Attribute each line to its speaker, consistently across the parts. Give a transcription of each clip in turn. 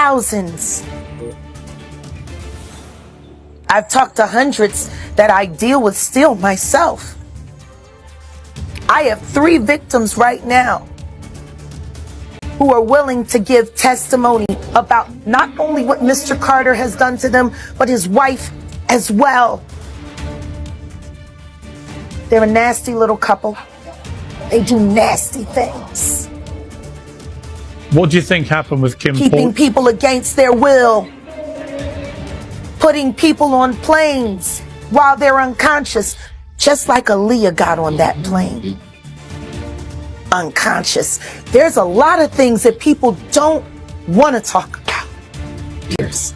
Speaker 1: thousands. I've talked to hundreds that I deal with still myself. I have 3 victims right now who are willing to give testimony about not only what Mr. Carter has done to them, but his wife as well. They're a nasty little couple. They do nasty things.
Speaker 2: What do you think happened with Kim
Speaker 1: Keeping people against their will. Putting people on planes while they're unconscious, just like Aaliyah got on that plane. Unconscious. There's a lot of things that people don't want to talk about. Yes.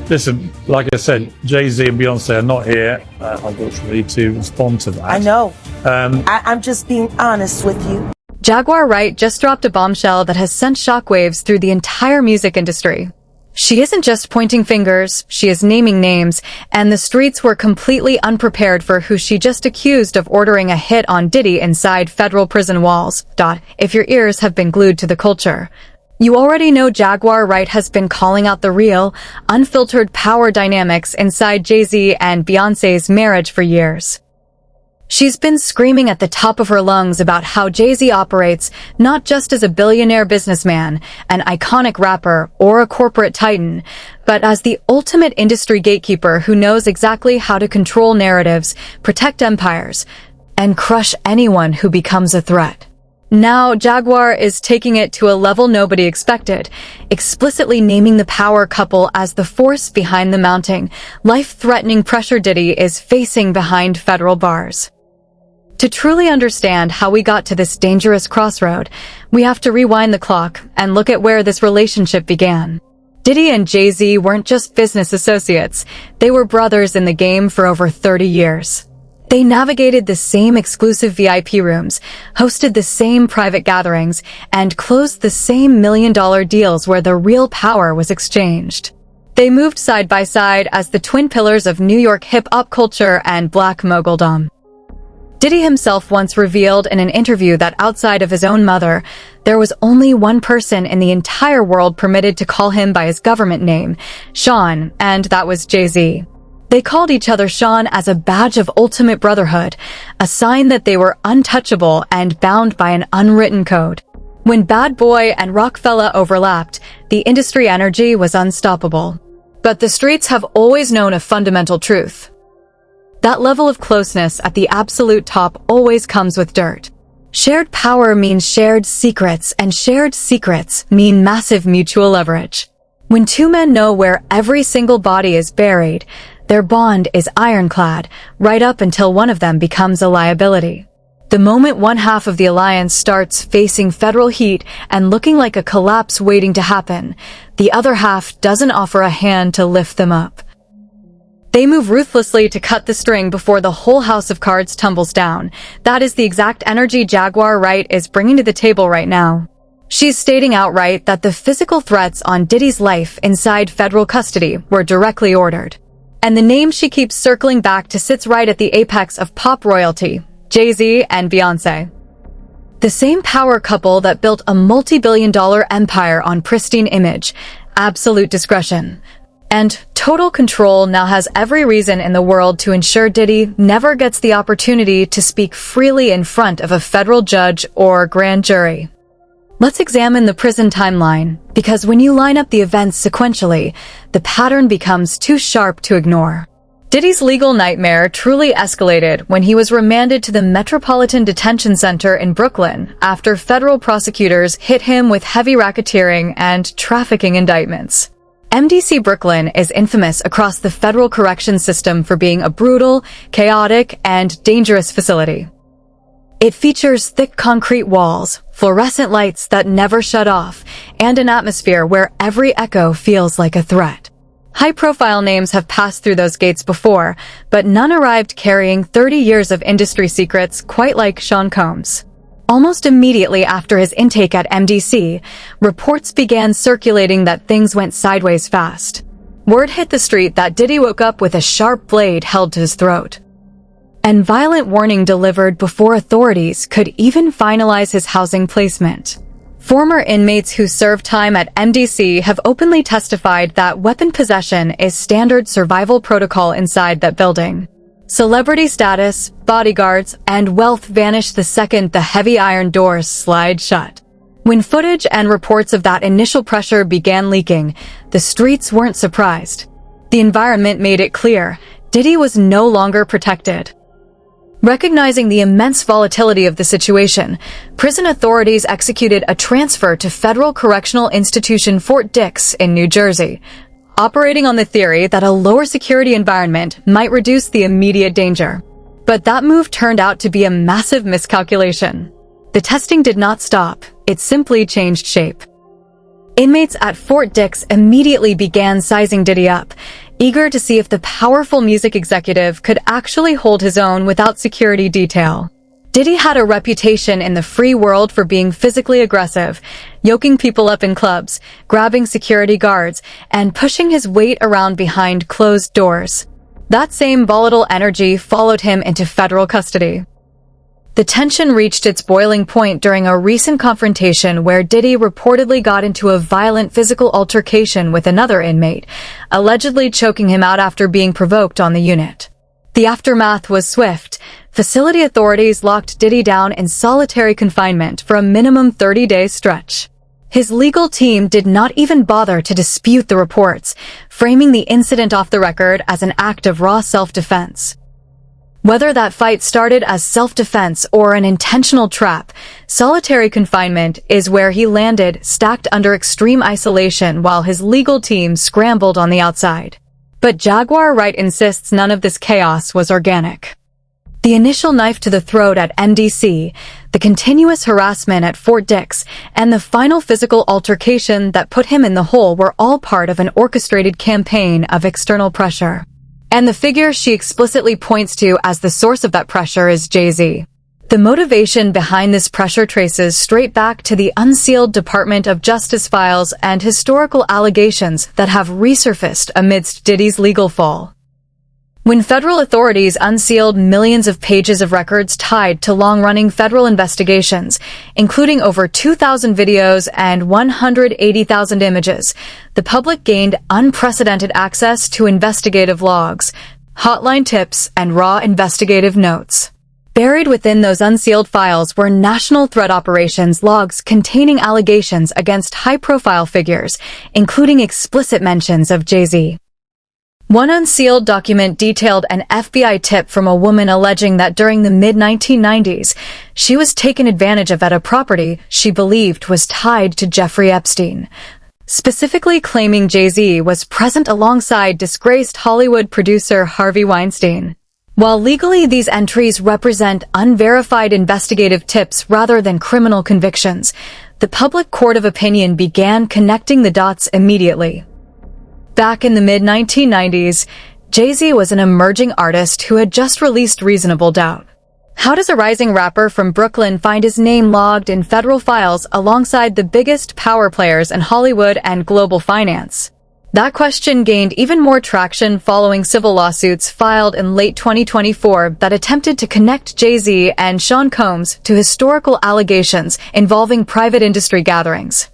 Speaker 2: Listen, like I said, Jay-Z and Beyonce are not here, unfortunately, to respond to that.
Speaker 1: I know. I'm just being honest with you.
Speaker 3: Jaguar Wright just dropped a bombshell that has sent shockwaves through the entire music industry. She isn't just pointing fingers, she is naming names, and the streets were completely unprepared for who she just accused of ordering a hit on Diddy inside federal prison walls. If your ears have been glued to the culture. You already know Jaguar Wright has been calling out the real, unfiltered power dynamics inside Jay-Z and Beyonce's marriage for years. She's been screaming at the top of her lungs about how Jay-Z operates not just as a billionaire businessman, an iconic rapper, or a corporate titan, but as the ultimate industry gatekeeper who knows exactly how to control narratives, protect empires, and crush anyone who becomes a threat. Now, Jaguar is taking it to a level nobody expected, explicitly naming the power couple as the force behind the mounting, life-threatening pressure Diddy is facing behind federal bars. To truly understand how we got to this dangerous crossroad, we have to rewind the clock and look at where this relationship began. Diddy and Jay-Z weren't just business associates, they were brothers in the game for over 30 years. They navigated the same exclusive VIP rooms, hosted the same private gatherings, and closed the same million-dollar deals where the real power was exchanged. They moved side by side as the twin pillars of New York hip-hop culture and black moguldom. Diddy himself once revealed in an interview that outside of his own mother, there was only one person in the entire world permitted to call him by his government name, Sean, and that was Jay-Z. They called each other Sean as a badge of ultimate brotherhood, a sign that they were untouchable and bound by an unwritten code. When Bad Boy and Rockefeller overlapped, the industry energy was unstoppable. But the streets have always known a fundamental truth. That level of closeness at the absolute top always comes with dirt. Shared power means shared secrets, and shared secrets mean massive mutual leverage. When two men know where every single body is buried, their bond is ironclad, right up until one of them becomes a liability. The moment one half of the alliance starts facing federal heat and looking like a collapse waiting to happen, the other half doesn't offer a hand to lift them up. They move ruthlessly to cut the string before the whole house of cards tumbles down. That is the exact energy Jaguar Wright is bringing to the table right now. She's stating outright that the physical threats on Diddy's life inside federal custody were directly ordered. And the name she keeps circling back to sits right at the apex of pop royalty, Jay-Z and Beyonce. The same power couple that built a multi-billion-dollar empire on pristine image, absolute discretion, and total control now has every reason in the world to ensure Diddy never gets the opportunity to speak freely in front of a federal judge or grand jury. Let's examine the prison timeline, because when you line up the events sequentially, the pattern becomes too sharp to ignore. Diddy's legal nightmare truly escalated when he was remanded to the Metropolitan Detention Center in Brooklyn after federal prosecutors hit him with heavy racketeering and trafficking indictments. MDC Brooklyn is infamous across the federal correction system for being a brutal, chaotic, and dangerous facility. It features thick concrete walls, fluorescent lights that never shut off, and an atmosphere where every echo feels like a threat. High-profile names have passed through those gates before, but none arrived carrying 30 years of industry secrets quite like SeanCombs. Almost immediately after his intake at MDC, reports began circulating that things went sideways fast. Word hit the street that Diddy woke up with a sharp blade held to his throat. And violent warning delivered before authorities could even finalize his housing placement. Former inmates who served time at MDC have openly testified that weapon possession is standard survival protocol inside that building. Celebrity status, bodyguards, and wealth vanish the second the heavy iron doors slide shut. When footage and reports of that initial pressure began leaking, the streets weren't surprised. The environment made it clear Diddy was no longer protected. Recognizing the immense volatility of the situation, prison authorities executed a transfer to Federal Correctional Institution Fort Dix in New Jersey, operating on the theory that a lower security environment might reduce the immediate danger. But that move turned out to be a massive miscalculation. The testing did not stop, it simply changed shape. Inmates at Fort Dix immediately began sizing Diddy up, eager to see if the powerful music executive could actually hold his own without security detail. Diddy had a reputation in the free world for being physically aggressive, yoking people up in clubs, grabbing security guards, and pushing his weight around behind closed doors. That same volatile energy followed him into federal custody. The tension reached its boiling point during a recent confrontation where Diddy reportedly got into a violent physical altercation with another inmate, allegedly choking him out after being provoked on the unit. The aftermath was swift. Facility authorities locked Diddy down in solitary confinement for a minimum 30-day stretch. His legal team did not even bother to dispute the reports, framing the incident off the record as an act of raw self-defense. Whether that fight started as self-defense or an intentional trap, solitary confinement is where he landed, stacked under extreme isolation while his legal team scrambled on the outside. But Jaguar Wright insists none of this chaos was organic. The initial knife to the throat at MDC, the continuous harassment at Fort Dix, and the final physical altercation that put him in the hole were all part of an orchestrated campaign of external pressure. And the figure she explicitly points to as the source of that pressure is Jay-Z. The motivation behind this pressure traces straight back to the unsealed Department of Justice files and historical allegations that have resurfaced amidst Diddy's legal fall. When federal authorities unsealed millions of pages of records tied to long-running federal investigations, including over 2,000 videos and 180,000 images, the public gained unprecedented access to investigative logs, hotline tips, and raw investigative notes. Buried within those unsealed files were national threat operations logs containing allegations against high-profile figures, including explicit mentions of Jay-Z. One unsealed document detailed an FBI tip from a woman alleging that during the mid-1990s, she was taken advantage of at a property she believed was tied to Jeffrey Epstein, specifically claiming Jay-Z was present alongside disgraced Hollywood producer Harvey Weinstein. While legally these entries represent unverified investigative tips rather than criminal convictions, the public court of opinion began connecting the dots immediately. Back in the mid-1990s, Jay-Z was an emerging artist who had just released Reasonable Doubt. How does a rising rapper from Brooklyn find his name logged in federal files alongside the biggest power players in Hollywood and global finance? That question gained even more traction following civil lawsuits filed in late 2024 that attempted to connect Jay-Z and SeanCombs to historical allegations involving private industry gatherings.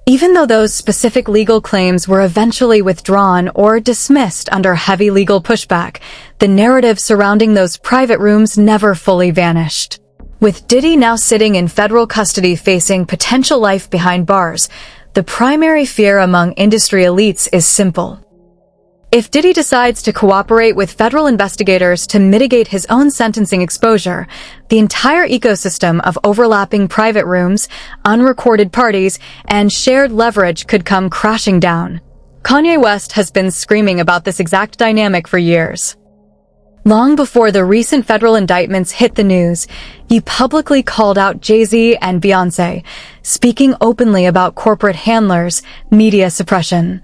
Speaker 3: Even though those specific legal claims were eventually withdrawn or dismissed under heavy legal pushback, the narrative surrounding those private rooms never fully vanished. With Diddy now sitting in federal custody facing potential life behind bars, the primary fear among industry elites is simple. If Diddy decides to cooperate with federal investigators to mitigate his own sentencing exposure, the entire ecosystem of overlapping private rooms, unrecorded parties, and shared leverage could come crashing down. Kanye West has been screaming about this exact dynamic for years. Long before the recent federal indictments hit the news, he publicly called out Jay-Z and Beyoncé, speaking openly about corporate handlers, media suppression,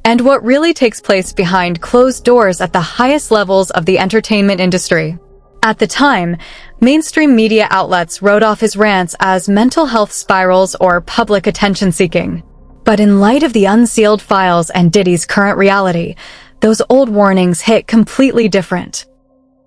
Speaker 3: and what really takes place behind closed doors at the highest levels of the entertainment industry. At the time, mainstream media outlets wrote off his rants as mental health spirals or public attention-seeking. But in light of the unsealed files and Diddy's current reality, those old warnings hit completely different.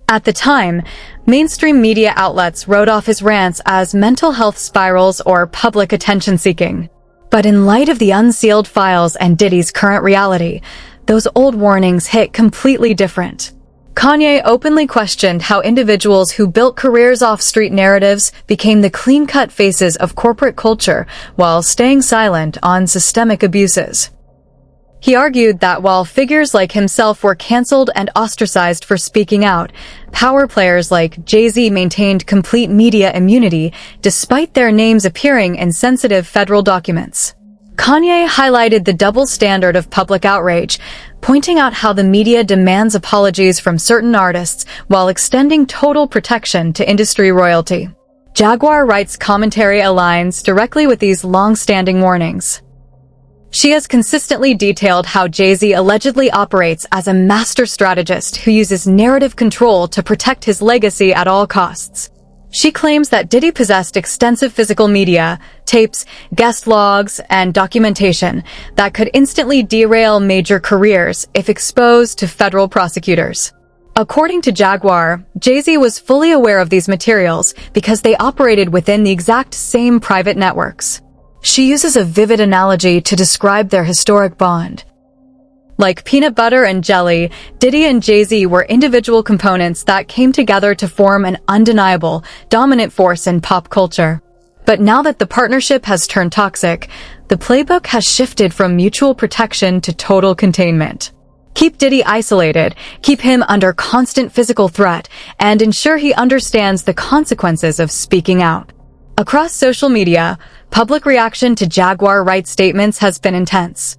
Speaker 3: At the time, mainstream media outlets wrote off his rants as mental health spirals or public attention-seeking. But in light of the unsealed files and Diddy's current reality, those old warnings hit completely different. Kanye openly questioned how individuals who built careers off street narratives became the clean-cut faces of corporate culture while staying silent on systemic abuses. He argued that while figures like himself were canceled and ostracized for speaking out, power players like Jay-Z maintained complete media immunity despite their names appearing in sensitive federal documents. Kanye highlighted the double standard of public outrage, pointing out how the media demands apologies from certain artists while extending total protection to industry royalty. Jaguar Wright's commentary aligns directly with these long-standing warnings. She has consistently detailed how Jay-Z allegedly operates as a master strategist who uses narrative control to protect his legacy at all costs. She claims that Diddy possessed extensive physical media, tapes, guest logs, and documentation that could instantly derail major careers if exposed to federal prosecutors. According to Jaguar, Jay-Z was fully aware of these materials because they operated within the exact same private networks. She uses a vivid analogy to describe their historic bond. Like peanut butter and jelly, Diddy and Jay-Z were individual components that came together to form an undeniable, dominant force in pop culture. But now that the partnership has turned toxic, the playbook has shifted from mutual protection to total containment. Keep Diddy isolated, keep him under constant physical threat, and ensure he understands the consequences of speaking out. Across social media, public reaction to Jaguar Wright statements has been intense.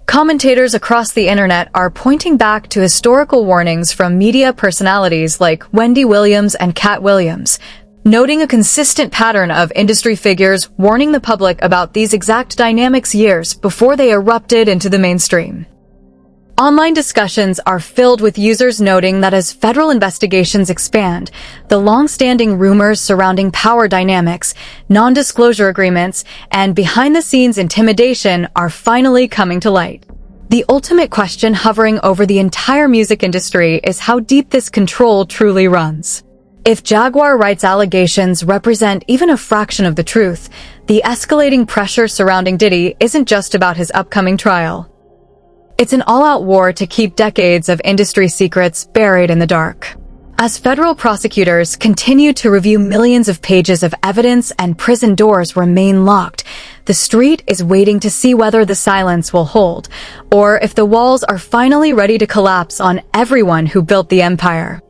Speaker 3: Commentators across the internet are pointing back to historical warnings from media personalities like Wendy Williams and Cat Williams, noting a consistent pattern of industry figures warning the public about these exact dynamics years before they erupted into the mainstream. Online discussions are filled with users noting that as federal investigations expand, the long-standing rumors surrounding power dynamics, non-disclosure agreements, and behind-the-scenes intimidation are finally coming to light. The ultimate question hovering over the entire music industry is how deep this control truly runs. If Jaguar Wright's allegations represent even a fraction of the truth, the escalating pressure surrounding Diddy isn't just about his upcoming trial. It's an all-out war to keep decades of industry secrets buried in the dark. As federal prosecutors continue to review millions of pages of evidence and prison doors remain locked, the street is waiting to see whether the silence will hold, or if the walls are finally ready to collapse on everyone who built the empire.